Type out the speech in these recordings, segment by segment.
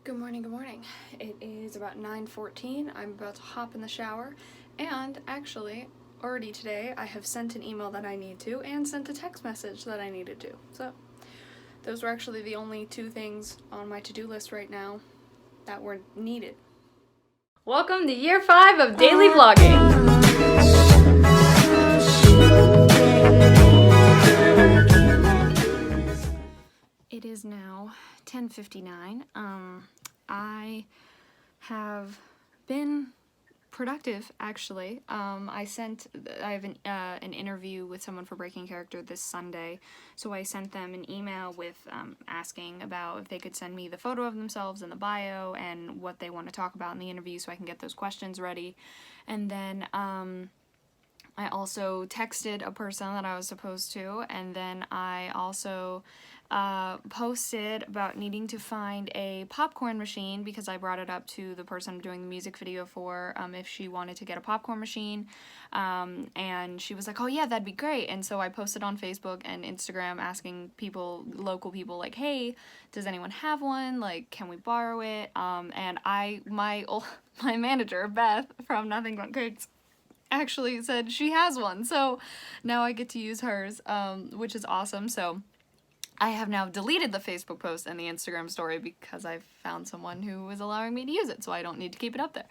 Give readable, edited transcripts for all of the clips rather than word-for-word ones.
Good morning, good morning. It is about 9:14. I'm about to hop in the shower, and actually, already today, I have sent an email that I need to, and sent a text message that I needed to. So, those were actually the only two things on my to-do list right now that were needed. Welcome to year 5 of daily vlogging. It is now 10:59. I have been productive, actually. I have an interview with someone for Breaking Character this Sunday, so I sent them an email with asking about if they could send me the photo of themselves and the bio and what they want to talk about in the interview so I can get those questions ready. And then I also texted a person that I was supposed to, and then I also posted about needing to find a popcorn machine because I brought it up to the person I'm doing the music video for if she wanted to get a popcorn machine, and she was like, oh yeah, that'd be great. And so I posted on Facebook and Instagram asking people, local people, like, hey, does anyone have one? Like, can we borrow it? And my manager, Beth, from Nothing But Cakes, actually said she has one, so now I get to use hers, which is awesome. So I have now deleted the Facebook post and the Instagram story because I found someone who is allowing me to use it, so I don't need to keep it up there.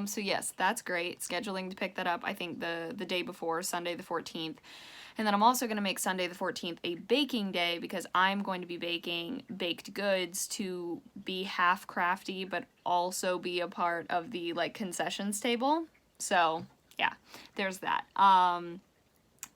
So yes, that's great. Scheduling to pick that up, I think the day before, Sunday the 14th. And then I'm also going to make Sunday the 14th a baking day because I'm going to be baking baked goods to be half crafty but also be a part of the concessions table. So yeah, there's that.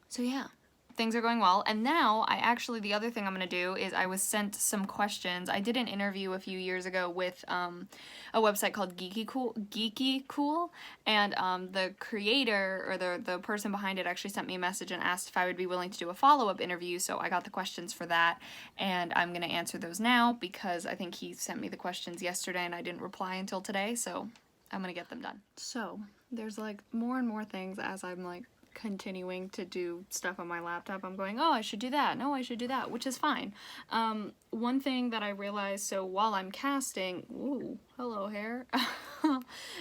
So yeah, things are going well. And now the other thing I'm going to do is I was sent some questions. I did an interview a few years ago with a website called Geeky Cool, and the creator, or the person behind it, actually sent me a message and asked if I would be willing to do a follow-up interview, so I got the questions for that, and I'm going to answer those now because I think he sent me the questions yesterday and I didn't reply until today, so I'm going to get them done. So there's more and more things as I'm continuing to do stuff on my laptop. I'm going, oh, I should do that. No, I should do that, which is fine. One thing that I realized, so while I'm casting, ooh, hello hair.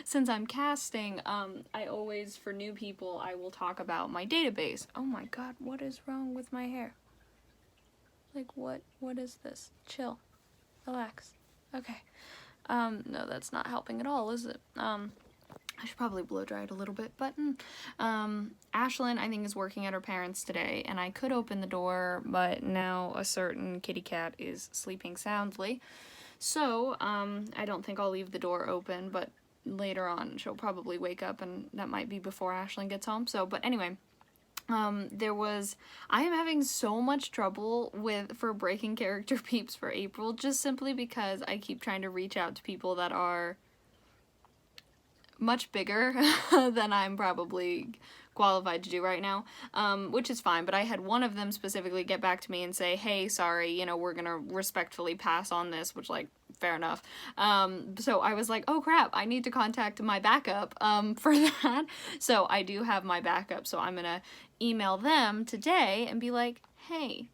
Since I'm casting, I always, for new people, I will talk about my database. Oh my god, what is wrong with my hair? What is this? Chill. Relax. Okay. No, that's not helping at all, is it? I should probably blow dry it a little bit, but Ashlyn, I think, is working at her parents' today, and I could open the door, but now a certain kitty cat is sleeping soundly, so I don't think I'll leave the door open, but later on she'll probably wake up, and that might be before Ashlyn gets home. So, but anyway, I am having so much trouble for Breaking Character peeps for April, just simply because I keep trying to reach out to people that are much bigger than I'm probably qualified to do right now, which is fine, but I had one of them specifically get back to me and say, hey, sorry, we're gonna respectfully pass on this, which, fair enough. So I was like, oh crap, I need to contact my backup for that. So I do have my backup, so I'm gonna email them today and be like, hey,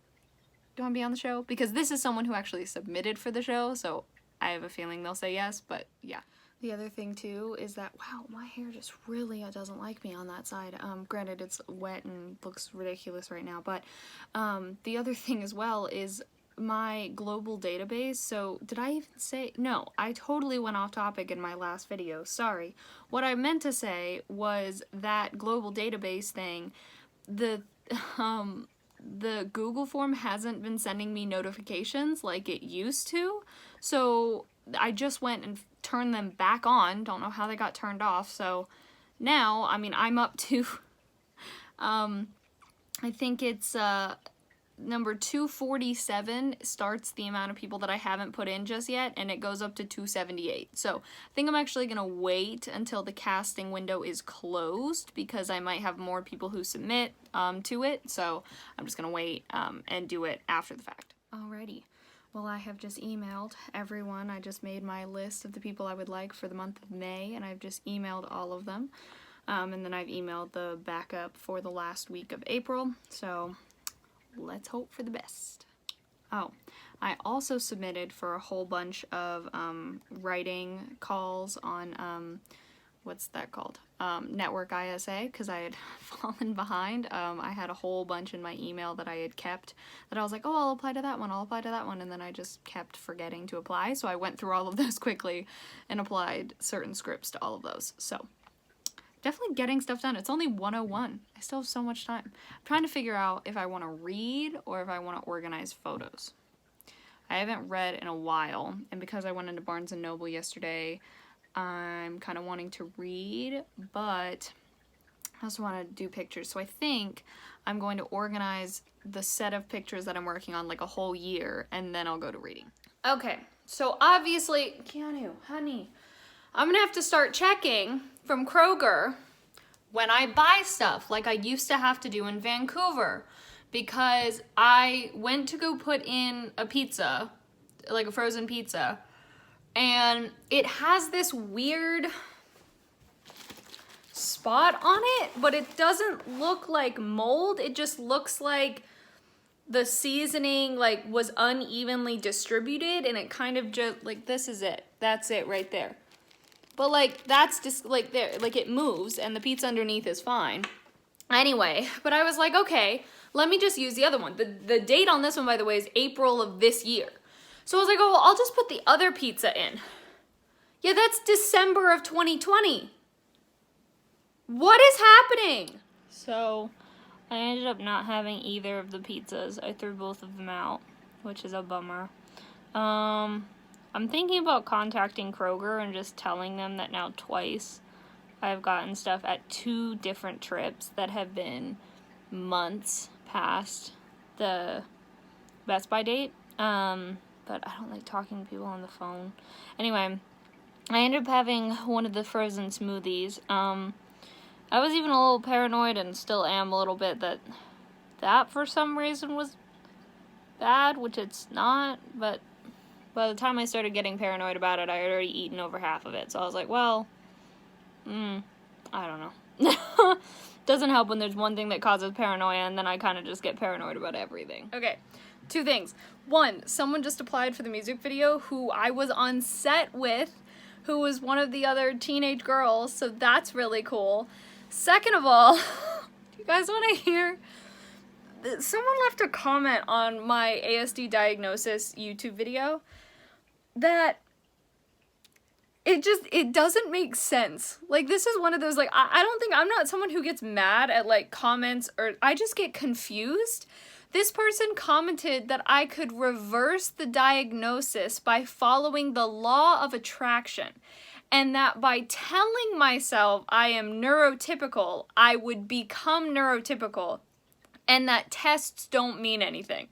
do you want to be on the show? Because this is someone who actually submitted for the show, so I have a feeling they'll say yes, but yeah. The other thing too is that, wow, my hair just really doesn't like me on that side. Granted, it's wet and looks ridiculous right now, but the other thing as well is my global database. So did I even say, no, I totally went off topic in my last video, sorry. What I meant to say was that global database thing, the Google form hasn't been sending me notifications like it used to, so I just went and turned them back on. Don't know how they got turned off. So now, I'm up to, I think it's number 247 starts the amount of people that I haven't put in just yet, and it goes up to 278. So I think I'm actually going to wait until the casting window is closed because I might have more people who submit to it. So I'm just going to wait and do it after the fact. Alrighty. Well, I have just emailed everyone. I just made my list of the people I would like for the month of May, and I've just emailed all of them. And then I've emailed the backup for the last week of April, so let's hope for the best. Oh, I also submitted for a whole bunch of writing calls on, what's that called? Network ISA, because I had fallen behind. I had a whole bunch in my email that I had kept that I was like, oh, I'll apply to that one, I'll apply to that one, and then I just kept forgetting to apply, so I went through all of those quickly and applied certain scripts to all of those. So definitely getting stuff done. It's only 101. I still have so much time. I'm trying to figure out if I want to read or if I want to organize photos. I haven't read in a while, and because I went into Barnes & Noble yesterday, I'm kind of wanting to read, but I also want to do pictures. So I think I'm going to organize the set of pictures that I'm working on like a whole year, and then I'll go to reading. Okay, so obviously, Keanu, honey, I'm gonna have to start checking from Kroger when I buy stuff like I used to have to do in Vancouver, because I went to go put in a pizza, like a frozen pizza, and it has this weird spot on it, but it doesn't look like mold. It just looks like the seasoning like was unevenly distributed, and it kind of just like, this is it. That's it right there. But like, that's just like there, like it moves and the pizza underneath is fine. Anyway, but I was like, okay, let me just use the other one. The date on this one, by the way, is April of this year. So I was like, oh, well, I'll just put the other pizza in. Yeah, that's December of 2020. What is happening? So I ended up not having either of the pizzas. I threw both of them out, which is a bummer. I'm thinking about contacting Kroger and just telling them that now twice I've gotten stuff at 2 different trips that have been months past the Best By date. But I don't like talking to people on the phone. Anyway, I ended up having one of the frozen smoothies. I was even a little paranoid, and still am a little bit, that for some reason was bad, which it's not, but by the time I started getting paranoid about it, I had already eaten over half of it. So I was like, well, I don't know. Doesn't help when there's one thing that causes paranoia, and then I kind of just get paranoid about everything. Okay, 2 things. 1, someone just applied for the music video who I was on set with, who was one of the other teenage girls, so that's really cool. Second of all, do you guys want to hear? Someone left a comment on my ASD diagnosis YouTube video that it doesn't make sense. Like, this is one of those, like, I'm not someone who gets mad at, like, comments, or I just get confused. This person commented that I could reverse the diagnosis by following the law of attraction, and that by telling myself I am neurotypical, I would become neurotypical, and that tests don't mean anything.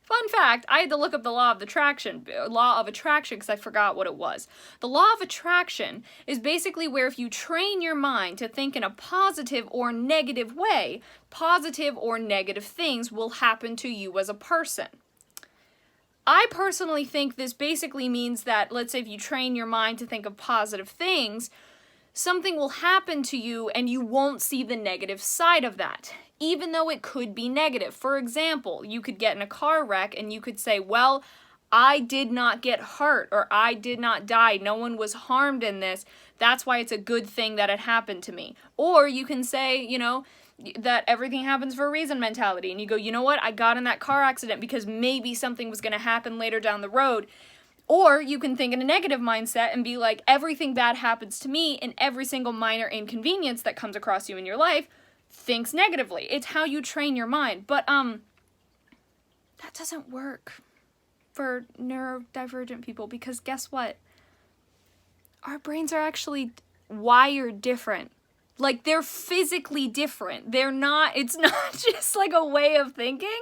Fun fact, I had to look up the law of attraction because I forgot what it was. The law of attraction is basically where if you train your mind to think in a positive or negative way, positive or negative things will happen to you as a person. I personally think this basically means that, let's say if you train your mind to think of positive things, something will happen to you and you won't see the negative side of that, even though it could be negative. For example, you could get in a car wreck and you could say, well, I did not get hurt, or I did not die, no one was harmed in this, that's why it's a good thing that it happened to me. Or you can say, you know, that everything happens for a reason mentality, and you go, you know what, I got in that car accident because maybe something was going to happen later down the road. Or you can think in a negative mindset and be like, everything bad happens to me, and every single minor inconvenience that comes across you in your life thinks negatively. It's how you train your mind. But that doesn't work for neurodivergent people, because guess what? Our brains are actually wired different. Like, they're physically different. It's not just like a way of thinking.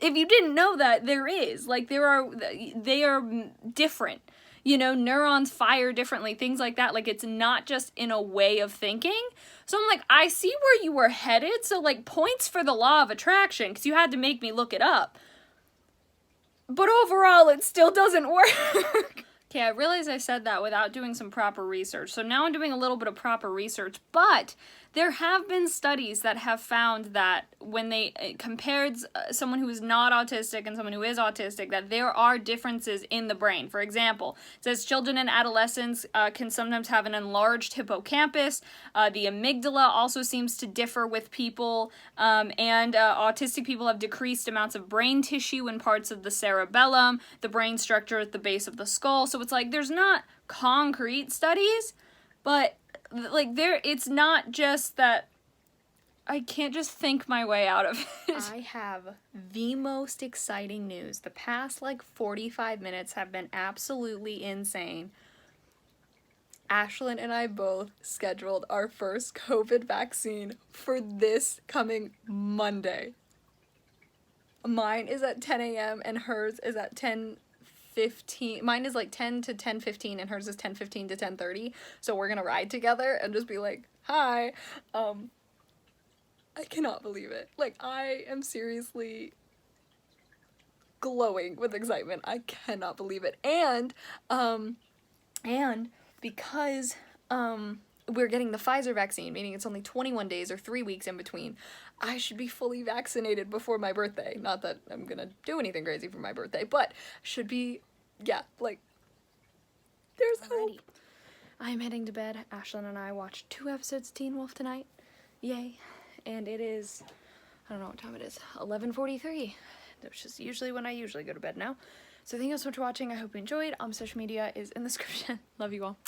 If you didn't know that, there is. Like, they are different. You know, neurons fire differently, things like that. Like, it's not just in a way of thinking. So I'm like, I see where you were headed. So, like, points for the law of attraction, because you had to make me look it up. But overall, it still doesn't work. Okay, I realize I said that without doing some proper research. So now I'm doing a little bit of proper research, but there have been studies that have found that when they compared someone who is not autistic and someone who is autistic, that there are differences in the brain. For example, it says children and adolescents can sometimes have an enlarged hippocampus. The amygdala also seems to differ with people, and autistic people have decreased amounts of brain tissue in parts of the cerebellum, the brain structure at the base of the skull. So it's like there's not concrete studies, but like it's not just that I can't just think my way out of it. I have the most exciting news. The past like 45 minutes have been absolutely insane. Ashlyn and I both scheduled our first COVID vaccine for this coming Monday. Mine is at 10 a.m. and hers is at 10:15. Mine is like 10 to 10:15 and hers is 10:15 to 10:30. So we're gonna ride together and just be like, hi. I cannot believe it. Like, I am seriously glowing with excitement. I cannot believe it. And because we're getting the Pfizer vaccine, meaning it's only 21 days or 3 weeks in between, I should be fully vaccinated before my birthday. Not that I'm gonna do anything crazy for my birthday, but should be, yeah, like, there's hope. I'm heading to bed. Ashlyn and I watched 2 episodes of Teen Wolf tonight. Yay. And it is, I don't know what time it is, 11:43, which is usually when I usually go to bed now. So thank you so much for watching. I hope you enjoyed. Social media is in the description. Love you all.